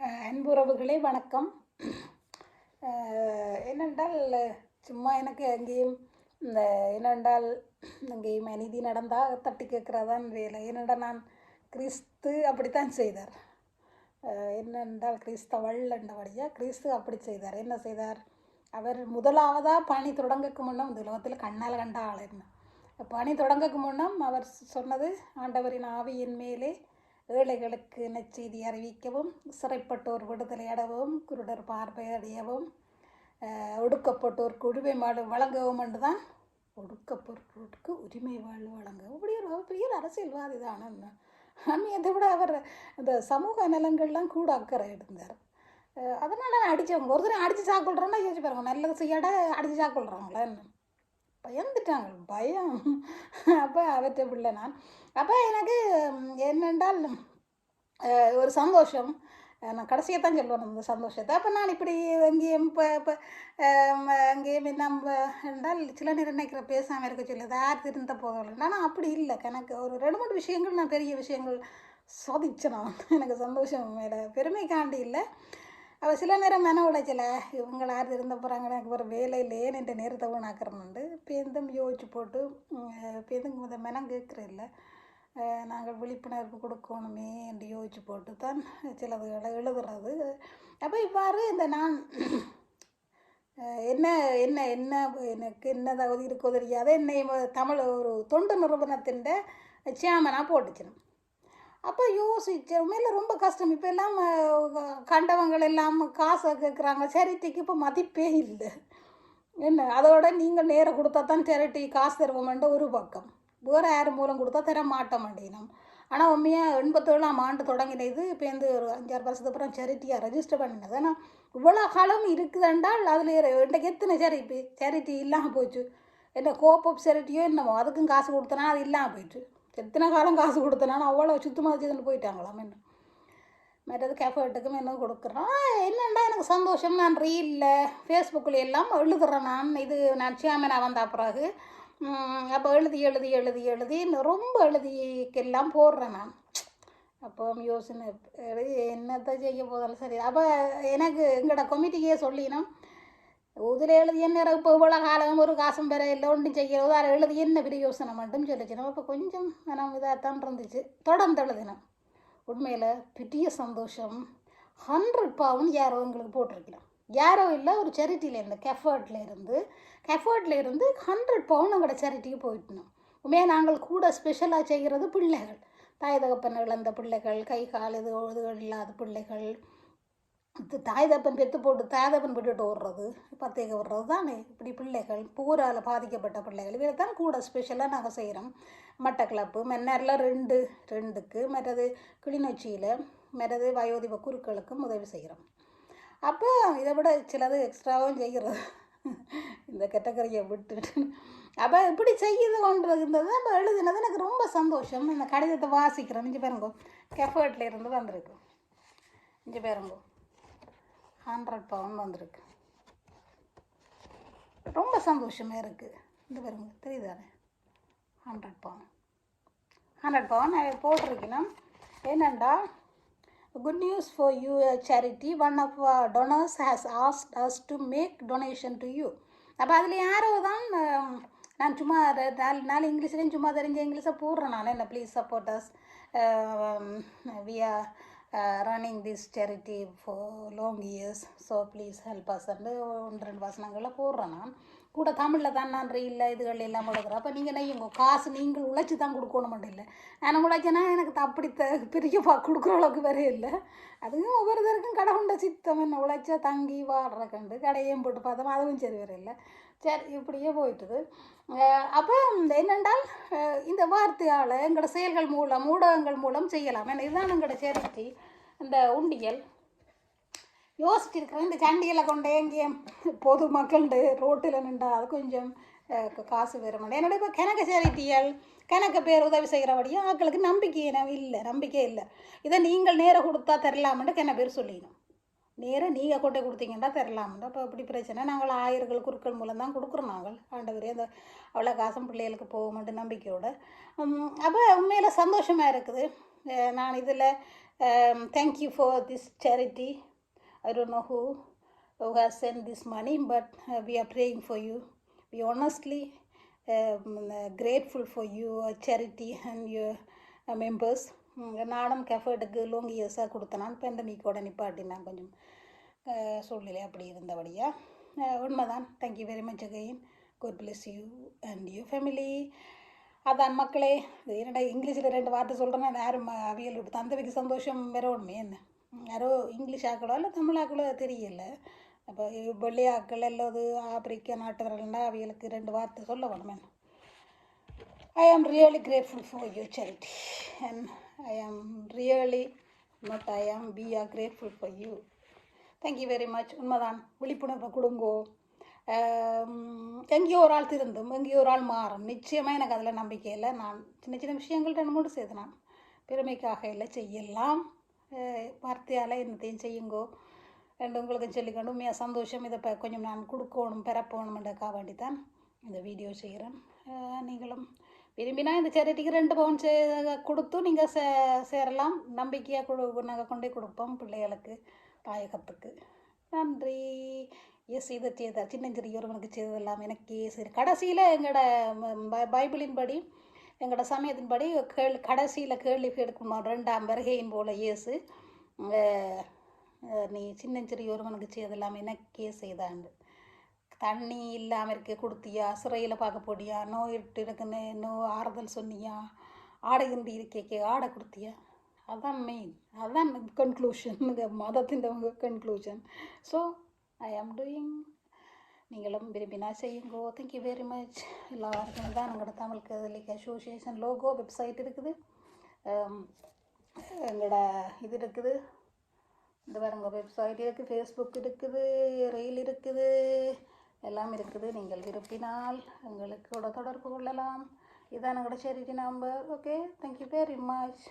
அன்புறவுகளே வணக்கம். என்னென்றால் சும்மா எனக்கு எங்கேயும் இந்த என்னென்றால் எங்கேயும் அநீதி நடந்தால் தட்டி கேட்குறதான் வேலை. ஏனென்றால் நான் கிறிஸ்து அப்படித்தான் செய்தார். என்னென்றால் கிறிஸ்தவள் என்றபடியாக கிறிஸ்து அப்படி செய்தார். என்ன செய்தார்? அவர் முதலாவதாக பணி தொடங்கக்கு முன்னம் இந்த உலகத்தில் கண்ணால் கண்ட ஆள் என்ன பணி தொடங்கக்கு முன்னம் அவர் சொன்னது, ஆண்டவரின் ஆவியின் மேலே ஏழைகளுக்கு நற்செய்தி அறிவிக்கவும், சிறைப்பட்டோர் விடுதலை அடையவும், குருடர் பார்வையடையவும், ஒடுக்கப்பட்டோருக்கு உரிமை வழங்கவும் என்று தான். ஒடுக்கப்பட்டோருக்கு உரிமை வழங்கவும் இப்படி ஒரு பெரிய அரசியல்வாதி தான். அந்நியத்தை விட அவர் இந்த சமூக நலங்கள்லாம் கூட அக்கறை இருந்தார். அதனால் அடித்தவங்க ஒருத்தர் அடித்து சாப்பிட்றோன்னா யோசிச்சு பாருங்க, நல்லது செய்யாட அடித்து சாப்பிட்றாங்களா என்ன பயந்துட்டாங்க, பயம். அப்போ அவற்றை பிள்ளை நான். அப்போ எனக்கு என்னென்றால் ஒரு சந்தோஷம். நான் கடைசியாக தான் சொல்லுவேன் அந்த சந்தோஷத்தை. அப்போ நான் இப்படி எங்கேயும் இப்போ எங்கேயும் நம்ம என்றால் சில நேரம் நினைக்கிற பேசாமல் இருக்க சொல்லுது யார் திருந்த போகலை. ஆனால் அப்படி இல்லை. எனக்கு ஒரு 2-3 விஷயங்கள் நான் பெரிய விஷயங்கள் சாதிச்சேன். நான் எனக்கு சந்தோஷம் மேலே பெருமைக்காண்டி இல்லை. அவள் சில நேரம் மன உழைச்சல இவங்களை யார் இருந்த போகிறாங்க, எனக்கு ஒரு வேலையிலேயே என்ற நேரத்தை வீணாக்கிறேன்ண்டு பேருந்தும் யோசிச்சு போட்டு பேருந்துங்க முத மனம் கேட்குறதில்ல. நாங்கள் விழிப்புணர்வு கொடுக்கணுமே என்று யோசிச்சு போட்டு தான் சிலதுகளை எழுதுறது. அப்போ இவ்வாறு இந்த நான் என்ன என்ன என்ன எனக்கு என்ன தகுதி இருக்கோ தெரியாத என்னை தமிழ் ஒரு தொண்டு நிறுவனத்தின் சேர்மனாக போட்டுச்சிடும். அப்போ யோசித்தேன், உண்மையில் ரொம்ப கஷ்டம். இப்போ எல்லாம் கண்டவங்கள் எல்லாம் காசை கேட்குறாங்க. சேரிட்டிக்கு இப்போ மதிப்பே இல்லை. என்ன அதோட நீங்கள் நேரம் கொடுத்தா தான் சேரிட்டி காசு தருவோம்ன்ற ஒரு பக்கம், வேறு யார் மூலம் கொடுத்தா தர மாட்ட மாட்டேனும். ஆனால் உண்மையாக 87ஆம் ஆண்டு தொடங்கினது இப்போ ஒரு 5-6 வருஷத்துக்கு அப்புறம் சேரிட்டியாக ரெஜிஸ்டர் பண்ணினது. ஆனால் இவ்வளோ காலம் இருக்குதுன்றால் அதில் இன்றைக்கு எத்தனை சேரிட்டி இல்லாமல் போச்சு. என்ன கோப்பப் சேரிட்டியோ என்னமோ அதுக்கும் காசு கொடுத்தனா அது இல்லாமல் போயிட்டு எத்தனை காலம் காசு கொடுத்தனாலும் அவ்வளோ சுத்தமாக வச்சுட்டு போயிட்டாங்களாம். என்ன மற்றது கேஃபர்ட்டுக்கும் என்ன கொடுக்குறோம். என்னென்னா எனக்கு சந்தோஷம். நான் ரீலில் ஃபேஸ்புக்கில் எல்லாம் எழுதுகிறேன். நான் சேர்மனாக வந்த பிறகு அப்போ எழுதி ரொம்ப எழுதிக்கெல்லாம் போடுறேன் நான். அப்போ யோசனை என்னத்தை செய்ய போதாலும் சரி. அப்போ எனக்கு எங்களோட கமிட்டிக்கே சொல்லினோம், இதில் எழுதி என்ன இப்போ இவ்வளோ காலம் ஒரு காசும் பெற இல்லை ஒன்றும் செய்யறது, அதை எழுதி என்ன பிரயோசனம் மட்டும் சொல்லிச்சினோம். அப்போ கொஞ்சம் மனம் இதாகத்தான் இருந்துச்சு. தொடர்ந்து எழுதினோம். உண்மையில் பெரிய சந்தோஷம். 100 பவுண்ட் யாரோ எங்களுக்கு போட்டிருக்கலாம். யாரோ இல்லை, ஒரு சேரிட்டியிலேருந்து கெஃபர்ட்ல இருந்து 100 பவுண்ட் எங்களோட சேரிட்டிக்கு போயிட்டணும். உண்மையாக நாங்கள் கூட ஸ்பெஷலாக செய்கிறது பிள்ளைகள், தாய் தகப்பன் இழந்த பிள்ளைகள், கை கால் இதுகள் இல்லாத பிள்ளைகள், தாய் தப்பன் பெற்று போட்டு தாய்தப்பன் விட்டுட்டு ஓடுறது, பத்தேக விடுறது தானே. இப்படி பிள்ளைகள் போரால் பாதிக்கப்பட்ட பிள்ளைகள் இதில் தான் கூட ஸ்பெஷலாக நாங்கள் செய்கிறோம். மட்டக்களப்பு மன்னரில் 2க்கு, மற்றது கிளிநொச்சியில், மற்றது வயோதிப குருக்களுக்கும் உதவி செய்கிறோம். அப்போ இதை விட சிலது எக்ஸ்ட்ராவும் செய்கிறது இந்த கேட்டகரியை விட்டுட்டு. அப்போ இப்படி செய்து கொண்டு இருந்தது. அப்போ எழுதினது எனக்கு ரொம்ப சந்தோஷம். இந்த கடிதத்தை வாசிக்கிறோம். இங்கே பாருங்கோ, கெஃபர்ட்ல இருந்து வந்திருக்கு. இங்கே பாருங்கோ, 100 பவுண்ட் வந்திருக்கு. ரொம்ப சந்தோஷமாக இருக்குது. இந்த பாருங்க தெரியுதானே, 100 பவுண்ட் போட்டிருக்கணும். என்னென்னா, good news for you charity, one of donors has asked us to make donation to you. அப்போ அதில் யாரோ தான் நான் சும்மா 4 இங்கிலீஷ்லேயும் சும்மா தெரிஞ்ச இங்கிலீஷை போடுறேன் நான். என்ன please support us, we are running this charity for long years, so please help us and 1-2 வசனங்களில் போடுறேன். நான் கூட தமிழில் தான் நான் ரீலில் இதுகள் எல்லாம் எழுதுகிறேன். அப்போ நீங்கள் நெய்யுங்க, காசு நீங்கள் உழைச்சி தான் கொடுக்கணும் மட்டும் இல்லை. நான் உழைச்சேன்னா எனக்கு அப்படி பிரிக்க கொடுக்குற அளவுக்கு வேற இல்லை. அதுவும் ஒவ்வொருத்தருக்கும் கடை உண்ட சித்தம். என்ன உழைச்சா தங்கி வாடுற கண்டு கடையும் போட்டு பார்த்தோம், அதுவும் சரி வேற இல்லை. சரி இப்படியே போயிட்டுது. அப்போ என்னென்றால் இந்த வார்த்தையால் எங்களோட செயல்கள் மூலம் ஊடகங்கள் மூலம் செய்யலாம். ஏன்னா இதுதான் எங்களோட சேரிட்டி. இந்த உண்டியல் யோசிச்சிருக்கிறேன். இந்த சண்டிகளை கொண்டு எங்கேயும் பொதுமக்கள் ரோட்டில் நின்றா அது கொஞ்சம் காசு வேற மாட்டேன். என்னோட இப்போ கணக்கு சேரிட்டிகள் கணக்கு பேர் உதவி செய்கிறபடியும் ஆக்களுக்கு நம்பிக்கை இல்லை. இதை நீங்கள் நேரம் கொடுத்தா தரலாமென்று கென பேர் சொல்லிடணும். நேராக நீங்கள் கொண்டே கொடுத்தீங்கன்னா தரலாம்டா. அப்போ இப்படி பிரச்சனை. நாங்கள் ஆயிரங்கள் குருக்கள் மூலம் தான் கொடுக்குறோம். நாங்கள் ஆண்டவரே அந்த அவ்வளோ காசும் பிள்ளைகளுக்கு போகும்ட்டு நம்பிக்கையோடு. அப்போ உண்மையில் சந்தோஷமாக இருக்குது. நான் இதில் Thank you for this charity. I don't know who has sent this money, but we are praying for you. We honestly grateful for your charity and your members. நானும் கெஃபர்ட்டுக்கு லாங் இயர்ஸாக கொடுத்தேன். நான் பேண்டமிக்கோட நிப்பாட்டினேன் கொஞ்சம் சூழ்நிலை அப்படி இருந்தபடியா. உண்மைதான். Thank you very much again. God bless you and your family. அதான் மக்களே, என்னடா இங்கிலீஷில் 2 வார்த்தை சொல்கிறேன்னா யாரும் அவியல் தந்தவைக்கு சந்தோஷம் வேற ஒன்றுமே என்ன யாரோ இங்கிலீஷ் ஆக்களோ இல்லை தமிழ் ஆக்களோ தெரியல. அப்போ வெள்ளி ஆக்கள் அல்லது ஆப்பிரிக்க நாட்டவர்கள்னா அவியலுக்கு 2 வார்த்தை சொல்ல வேணுமே. I am really grateful for your charity and I am really not I am we are grateful for you. Thank you very much. உண்மைதான். விழிப்புணர்வை கொடுங்கோ. எங்கேயோ ஒரு ஆள் திருந்தும், எங்கேயோ ஒரு ஆள் மாறும். நிச்சயமாக எனக்கு அதில் நம்பிக்கை இல்லை. நான் சின்ன சின்ன விஷயங்கள் 2 செய்து நான் பெருமைக்காக இல்லை செய்யலாம். வார்த்தையால் என்னத்தையும் செய்யுங்கோ ரெண்டு உங்களுக்கு சொல்லிக்கொண்டு உண்மையாக சந்தோஷம். இதை கொஞ்சம் நான் கொடுக்கணும் பெறப்போகணுமென்றக்காக வேண்டித்தான் இந்த வீடியோ செய்கிறேன். நீங்களும் விரும்பினா இந்த சேரிட்டிக்கு 2 பவுன் கொடுத்து நீங்கள் சேரலாம். நம்பிக்கையாக நாங்கள் கொண்டே கொடுப்போம் பிள்ளைகளுக்கு, தாயகத்துக்கு. நன்றி. எஸ், இதை செய்தார் சின்னஞ்சிறியோர்களுக்கு செய்ததெல்லாம் எனக்கே சரி. கடைசியில் எங்களோட பைபிளின்படி எங்களோட சமயத்தின்படி கடைசியில் கேள்வி கேட்கணும் 2ஆம் வருகையின் போல் இயேசு நீ சின்னஞ்சிறியோர்களுக்கு செய்ததெல்லாம் எனக்கே செய்தாண்டு. தண்ணி இல்லாமல் இருக்க கொடுத்தியா, சிறையில் பார்க்க போடியா, நோயிட்டு இருக்குன்னு ஆறுதல் சொன்னியா, ஆடையின்றி இருக்கே ஆடை கொடுத்தியா. அதுதான் மெயின், அதுதான் கன்க்ளூஷன், மதத்தின் கன்க்ளூஷன். ஸோ ஐ ஆம் டூயிங். நீங்களும் விரும்பினா செய்யுங்கோ. Thank you very much. எல்லாருக்கும் தான் எங்களோட தமிழ் கதலிக் அசோசியேஷன் லோகோ வெப்சைட் இருக்குது, எங்களோட இது இருக்குது, இந்த பாருங்க வெப்சைட் இருக்குது, ஃபேஸ்புக் இருக்குது, ரீல் இருக்குது, எல்லாம் இருக்குது. நீங்கள் விரும்பினால் எங்களுக்கு கூட தொடர்பு கொள்ளலாம். இதான் எங்களோட charity number. Okay, thank you very much.